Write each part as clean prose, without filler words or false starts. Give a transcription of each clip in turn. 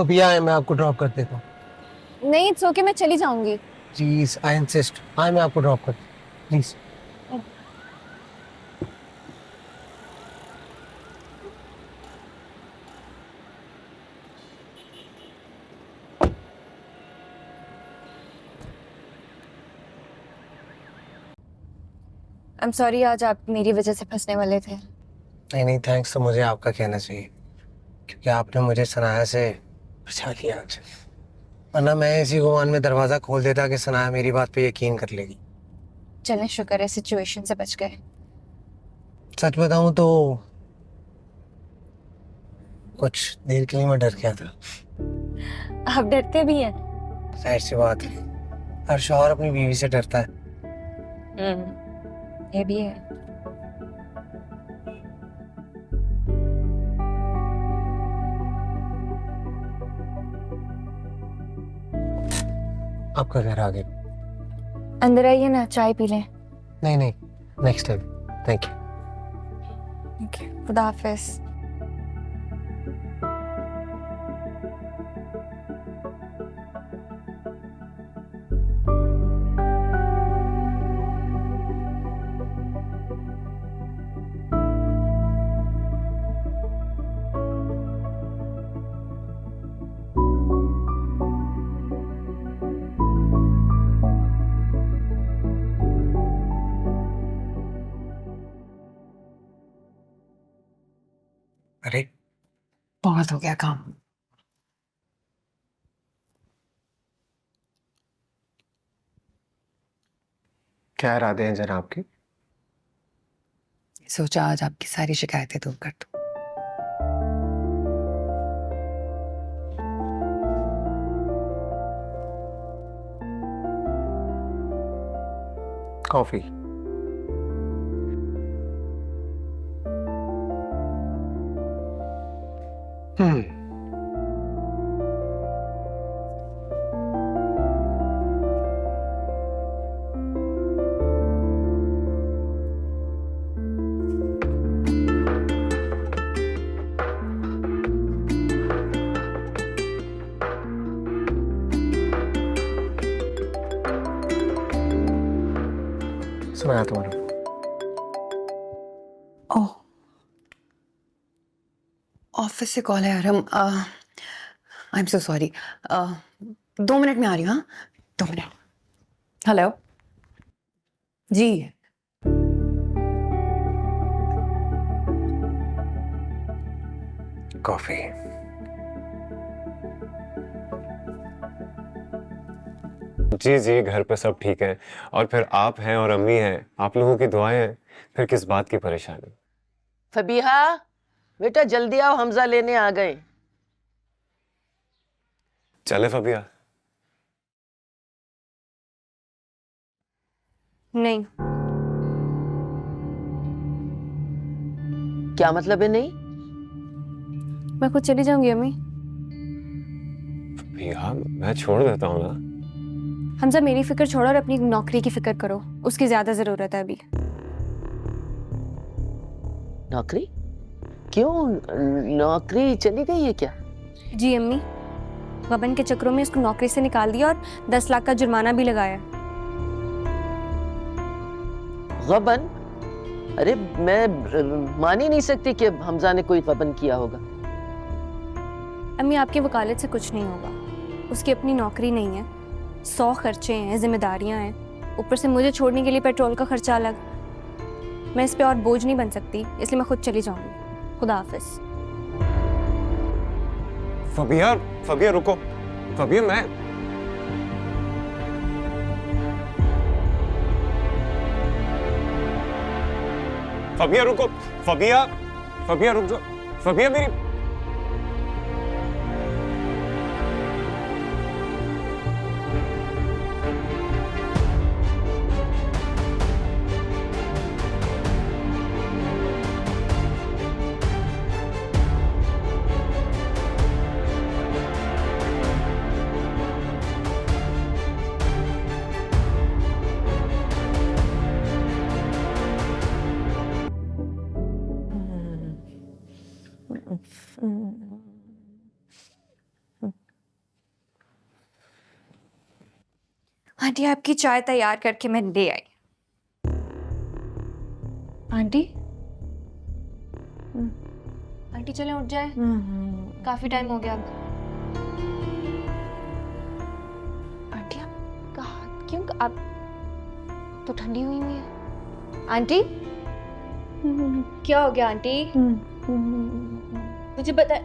पपिया है, मैं आपको ड्रॉप कर देता हूँ। नहीं इट्स ओके, मैं चली जाऊंगी। प्लीज आई इंसिस्ट, हाँ मैं आपको ड्रॉप करता हूँ प्लीज। आई एम सॉरी, आज आप मेरी वजह से फंसने वाले थे। नहीं नहीं, थैंक्स तो मुझे आपका कहना चाहिए, क्योंकि आपने मुझे सनाया से बचा लिया आज। वरना मैं इसी गुमान में दरवाजा खोल देता कि सनाया मेरी बात पे यकीन कर लेगी। चलें, शुक्र है सिचुएशन से बच गए। सच बताऊं तो कुछ देर के लिए मैं डर गया था। आप डरते भी हैं? जाहिर सी बात है, हर शौहर अपनी बीवी से डरता है। ये भी है। आपका घर आ गया। अंदर आइए ना, चाय पी लें। नहीं नहीं, next time. Thank you. Okay, खुदा हाफिज। अरे बहुत हो गया काम। क्या इरादे हैं जरा आपके? सोचा आज आपकी सारी शिकायतें दूर कर दूं। कॉफी। हम्म। सुनाया तुम्हारा? ओह, ऑफिस से कॉल है यार। I am so sorry. 2 minute में आ रही हूँ। हाँ, 2 मिनट। हेलो जी। कॉफी। जी जी, घर पे सब ठीक है। और फिर आप हैं और अम्मी हैं, आप लोगों की दुआएं हैं, फिर किस बात की परेशानी। फबीहा, बेटा जल्दी आओ, हमजा लेने आ गए। चले फबिया? नहीं। क्या मतलब है नहीं? मैं खुद चली जाऊंगी अम्मी। फबिया मैं छोड़ देता हूँ ना। हमजा, मेरी फिक्र छोड़ो और अपनी नौकरी की फिक्र करो, उसकी ज्यादा जरूरत है अभी। नौकरी? क्यों, नौकरी चली गई है क्या? जी अम्मी, गबन के चक्रों में उसको नौकरी से निकाल दिया और 10 लाख का जुर्माना भी लगाया। गबन? अरे मैं मान ही नहीं सकती कि हमजा ने कोई गबन किया होगा। अम्मी, आपकी वकालत से कुछ नहीं होगा। उसकी अपनी नौकरी नहीं है, 100 खर्चे हैं, जिम्मेदारियां हैं, ऊपर से मुझे छोड़ने के लिए पेट्रोल का खर्चा अलग। मैं इस पे और बोझ नहीं बन सकती, इसलिए मैं खुद चली जाऊंगी। खुदा हाफिज। फबिया, फबिया रुको। फबिया मैं फबिया रुको। फबिया, फबिया रुक जाओ। फबिया मेरी आंटी आपकी चाय तैयार करके मैं ले आई। आंटी आंटी चलें उठ जाए, काफी टाइम हो गया अब। आंटी आप कहाँ क्यों आप तो ठंडी हुई हुई है। आंटी क्या हो गया आंटी? मुझे बता।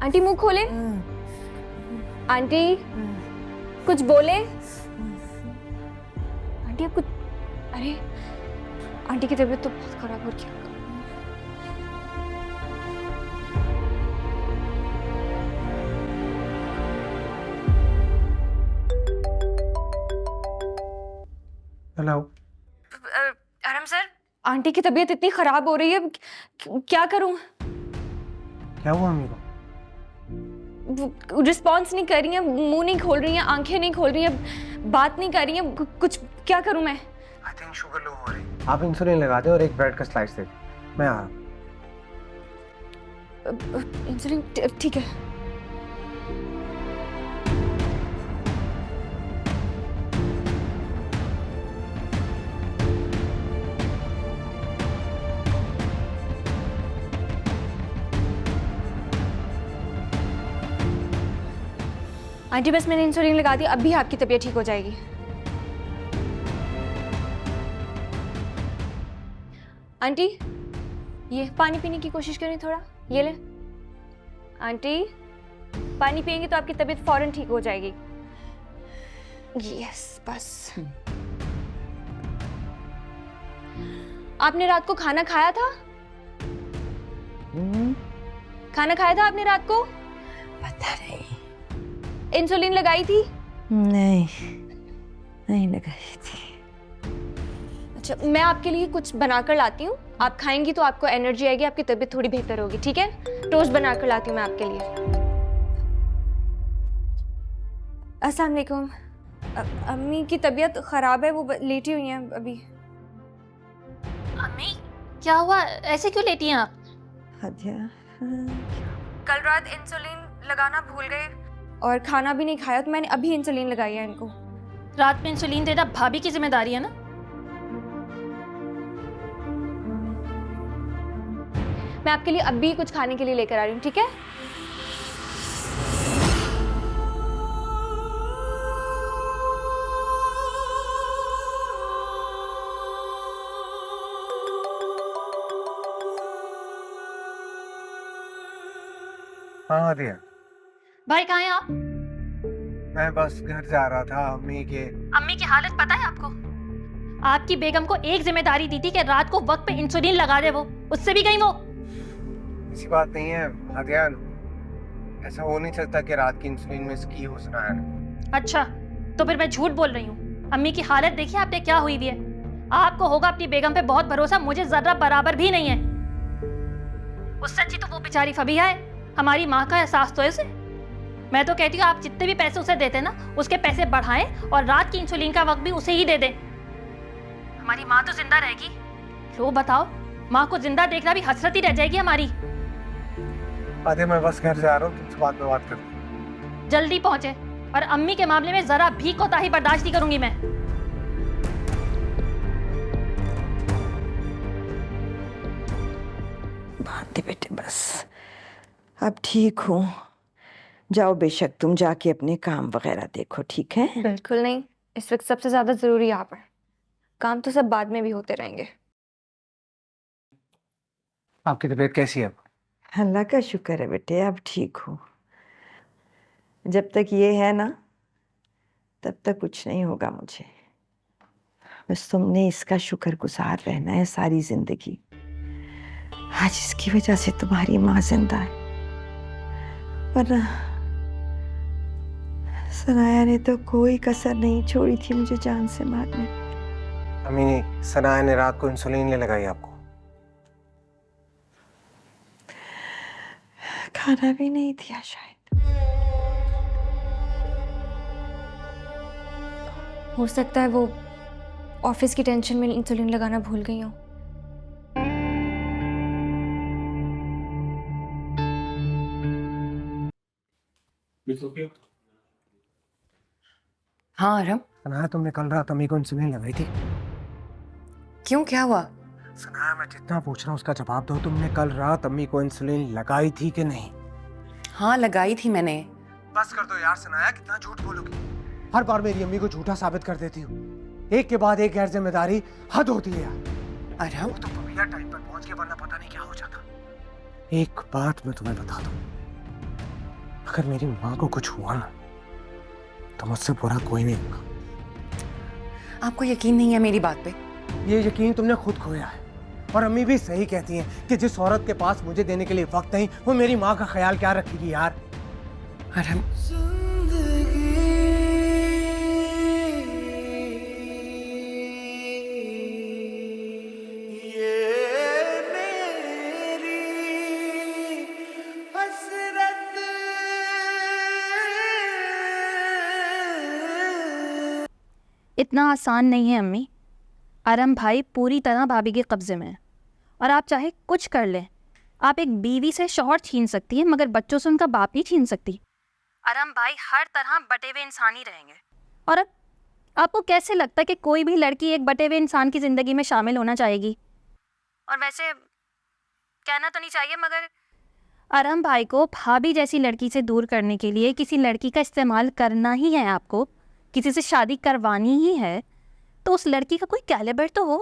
आंटी मुंह खोले। आंटी कुछ बोले। आंटी आप कुछ अरे आंटी की तबीयत तो बहुत खराब हो रही है। हेलो। आराम सर, आंटी की तबीयत इतनी खराब हो रही है, क्या करूं? क्या हुआ अम्मी को? रिस्पॉन्स नहीं कर रही है, मुंह नहीं खोल रही है, आंखें नहीं खोल रही है, बात नहीं कर रही है, कुछ क्या करूं मैं? आई थिंक शुगर लो हो रही है। आप इंसुलिन लगा दो और एक ब्रेड का स्लाइस दे दो, मैं आ रहा हूं। इंसुलिन ठीक है। आंटी बस मैंने इंसुलिन लगा दी, अब भी आपकी तबीयत ठीक हो जाएगी। आंटी ये पानी पीने की कोशिश करें थोड़ा, ये ले। आंटी पानी पिएंगी तो आपकी तबीयत फौरन ठीक हो जाएगी। यस बस। आपने रात को खाना खाया था? खाना खाया था आपने रात को? पता नहीं। इंसुलिन लगाई थी? नहीं, नहीं लगाई थी। अच्छा मैं आपके लिए कुछ बनाकर लाती हूँ, आप खाएंगी तो आपको एनर्जी आएगी, आपकी तबीयत थोड़ी बेहतर होगी, ठीक है? टोस्ट बनाकर लाती हूँ मैं आपके लिए। अस्सलाम वालेकुम। अम्मी की तबीयत खराब है, वो लेटी हुई हैं अभी। अम्मी क्या हुआ, ऐसे क्यों लेटी हैं आप? कल रात इंसुलिन लगाना भूल गए और खाना भी नहीं खाया, तो मैंने अभी इंसुलिन लगाई है इनको। रात में इंसुलिन देना भाभी की जिम्मेदारी है ना? मैं आपके लिए अभी कुछ खाने के लिए लेकर आ रही हूँ, ठीक है? हाँ दिया। भाई कहाँ हैं आप? मैं बस घर जा रहा था। अम्मी की हालत पता है आपको? आपकी बेगम को एक जिम्मेदारी दी थी कि रात को वक्त पे इंसुलिन लगा दे, वो उससे भी गई वो। ऐसी बात नहीं है अध्ययन, ऐसा हो नहीं सकता कि रात की इंसुलिन मिस की हो सुनाया ने। अच्छा तो फिर मैं झूठ बोल रही हूँ। अम्मी की हालत देखिए आपने क्या हुई हुई है। आपको होगा अपनी बेगम पे बहुत भरोसा, मुझे जरा बराबर भी नहीं है। उससे अच्छी तो वो बेचारी फबीहा है, हमारी माँ का एहसास तो है उसे। मैं तो कहती हूँ आप जितने भी पैसे उसे देते ना, उसके पैसे बढ़ाएं और रात की इंसुलिन का वक्त भी उसे ही दे दें। हमारी माँ तो जिंदा रहेगी। लो बताओ, माँ को जिंदा देखना भी हसरत ही रह जाएगी हमारी। आधे मैं बस घर जा रहा हूँ, तुमसे बाद में बात करूँ। जल्दी पहुंचे, और अम्मी के मामले में जरा भी कोताही बर्दाश्त नहीं करूंगी मैं। बांधे बेटे बस, अब ठीक हूँ। जाओ बेशक तुम जाके अपने काम वगैरह देखो, ठीक है? बिल्कुल नहीं, इस वक्त सबसे ज्यादा जरूरी आप है। काम तो सब बाद में भी होते रहेंगे। आपकी तबीयत कैसी है अब? अल्लाह का शुक्र है बेटे, अब ठीक हूँ। जब तक ये है ना, तब तक कुछ नहीं होगा मुझे। बस तुमने इसका शुक्रगुजार रहना है सारी जिंदगी। आज इसकी वजह से तुम्हारी माँ जिंदा है, वरना सनाया ने तो कोई कसर नहीं छोड़ी थी मुझे जान से मारने। अम्मी, सनाया ने रात को इंसुलिन ले लगाई आपको? खाना भी नहीं दिया शायद। हो सकता है वो ऑफिस की टेंशन में इंसुलिन लगाना भूल गई हूँ। हाँ आरम, सनाया, तुमने कल रात अम्मी को इंसुलिन लगाई थी? क्यों, क्या हुआ? सनाया, मैं जितना पूछ रहा हूँ उसका जवाब दो। तुमने कल रात अम्मी को इंसुलिन लगाई थी कि नहीं? हाँ लगाई थी मैंने। बस कर दो यार सनाया, कितना झूठ बोलोगी? हर बार मेरी अम्मी को झूठा साबित कर देती हूँ। एक के बाद एक गैर जिम्मेदारी, हद होती है यार। आरम, वो तो भैया टाइम पर पहुंच के, वरना पता नहीं क्या हो जाता। एक बात मैं तुम्हें बता दूं, अगर मेरी माँ को कुछ हुआ ना तो मुझसे बुरा कोई नहीं होगा। आपको यकीन नहीं है मेरी बात पे? ये यकीन तुमने खुद खोया है। और अम्मी भी सही कहती हैं कि जिस औरत के पास मुझे देने के लिए वक्त नहीं, वो मेरी माँ का ख्याल क्या रखेगी यार। आरम, इतना आसान नहीं है अम्मी। आरम भाई पूरी तरह भाभी के कब्जे में है और आप चाहे कुछ कर लें, आप एक बीवी से शौहर छीन सकती है मगर बच्चों से उनका बाप नहीं छीन सकती। आरम भाई हर तरह बटे हुए इंसान ही रहेंगे। और अब आपको कैसे लगता है कि कोई भी लड़की एक बटे हुए इंसान की ज़िंदगी में शामिल होना चाहेगी? और वैसे कहना तो नहीं चाहिए मगर आरम भाई को भाभी जैसी लड़की से दूर करने के लिए किसी लड़की का इस्तेमाल करना ही है। आपको किसी से शादी करवानी ही है तो उस लड़की का कोई कैलिबर तो हो।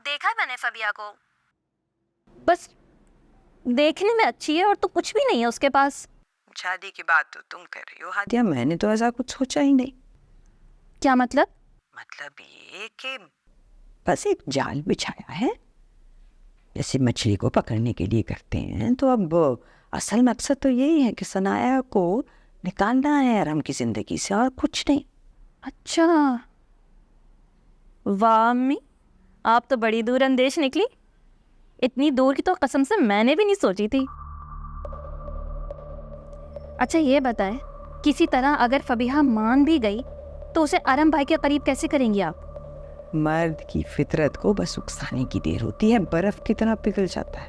देखा है मैंने फबिया को, बस देखने में अच्छी है और तो कुछ भी नहीं है उसके पास। शादी की बात तो तुम कर रही हो हादिया, मैंने तो ऐसा कुछ सोचा ही नहीं। क्या मतलब? मतलब ये कि बस एक जाल बिछाया है, जैसे मछली को पकड़ने के लिए करते हैं। तो अब असल मकसद तो यही है कि सनाया को निकालना है आराम की जिंदगी से, और कुछ नहीं। अच्छा, वाह अम्मी, आप तो बड़ी दूर अंदेश निकली। इतनी दूर की तो कसम से मैंने भी नहीं सोची थी। अच्छा ये बताएं, किसी तरह अगर फबीहा मान भी गई तो उसे आरम भाई के करीब कैसे करेंगी आप? मर्द की फितरत को बस उकसाने की देर होती है, बर्फ की तरह पिघल जाता है।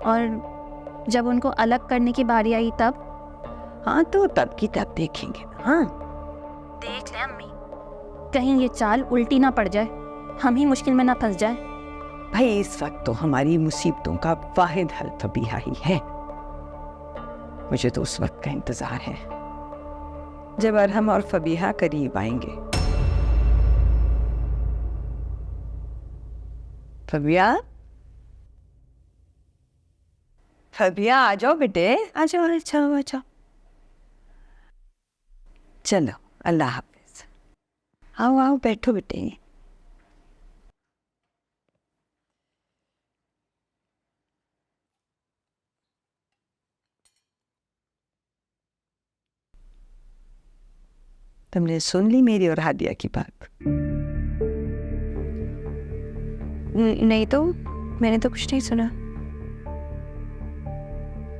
और जब उनको अलग करने की बारी आई तब? हाँ तो तब की तब देखेंगे। हाँ देख ले अम्मी, कहीं ये चाल उल्टी ना पड़ जाए, हम ही मुश्किल में ना फंस जाए। भाई इस वक्त तो हमारी मुसीबतों का वाहिद हल फबीहा ही है। मुझे तो उस वक्त का इंतजार है जब अरहम और फबीहा करीब आएंगे। फबिया, फबिया आ जाओ बेटे, आ जाओ, आ जाओ, आ जाओ। चलो अल्लाह हाफिज। आओ आओ बैठो बेटे। तुमने सुन ली मेरी और हादिया की बात? नहीं तो मैंने तो कुछ नहीं सुना।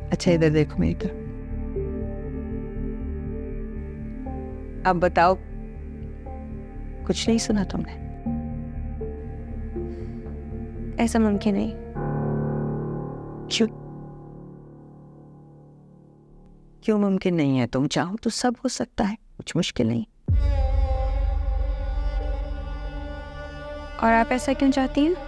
अच्छा इधर देखो मेरी तरफ। अब बताओ, कुछ नहीं सुना तुमने? ऐसा मुमकिन नहीं। क्यों? क्यों मुमकिन नहीं है? तुम चाहो तो सब हो सकता है, कुछ मुश्किल नहीं। और आप ऐसा क्यों चाहती हैं?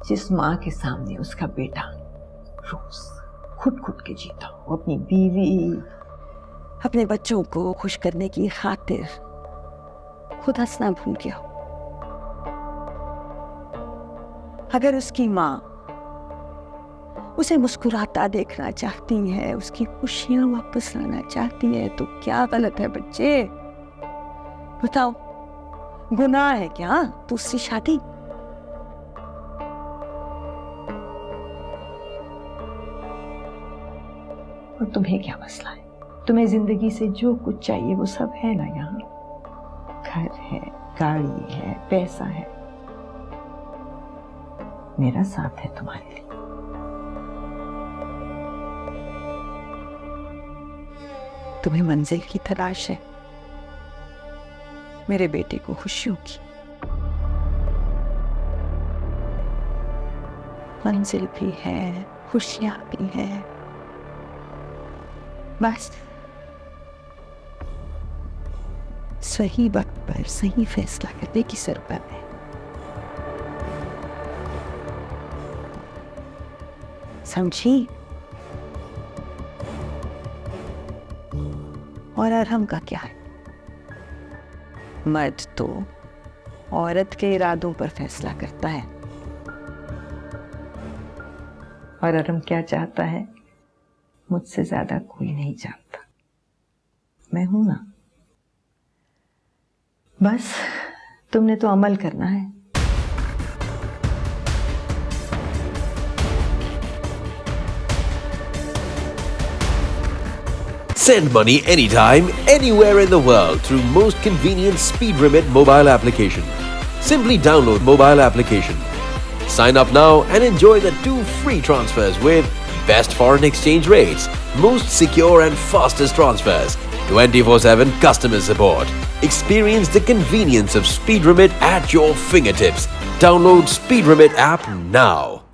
जिस माँ के सामने उसका बेटा रोज खुद खुद के जीता हो, अपनी बीवी, अपने बच्चों को खुश करने की खातिर खुद हंसना भूल गया हो। अगर उसकी माँ उसे मुस्कुराता देखना चाहती है, उसकी खुशियां वापस लाना चाहती है, तो क्या गलत है बच्चे? बताओ, गुनाह है क्या दूसरी शादी? और तुम्हें क्या मसला है? तुम्हें जिंदगी से जो कुछ चाहिए वो सब है ना यहाँ। घर है, गाड़ी है, पैसा है। मेरा साथ है तुम्हारे लिए। तुम्हें मंजिल की तलाश है, मेरे बेटे को खुशियों की। मंजिल भी है, खुशियां भी है। बस सही वक्त पर सही फैसला करने की जरूरत है। समझी? और अरहम का क्या है? मर्द तो औरत के इरादों पर फैसला करता है। और अरहम क्या चाहता है मुझसे ज्यादा कोई नहीं जानता। मैं हूं ना। बस तुमने तो अमल करना है। Send money anytime, anywhere in the world through most convenient SpeedRemit mobile application. Simply download mobile application. Sign up now and enjoy the 2 free transfers with best foreign exchange rates, most secure and fastest transfers, 24/7 customer support. Experience the convenience of SpeedRemit at your fingertips. Download SpeedRemit app now.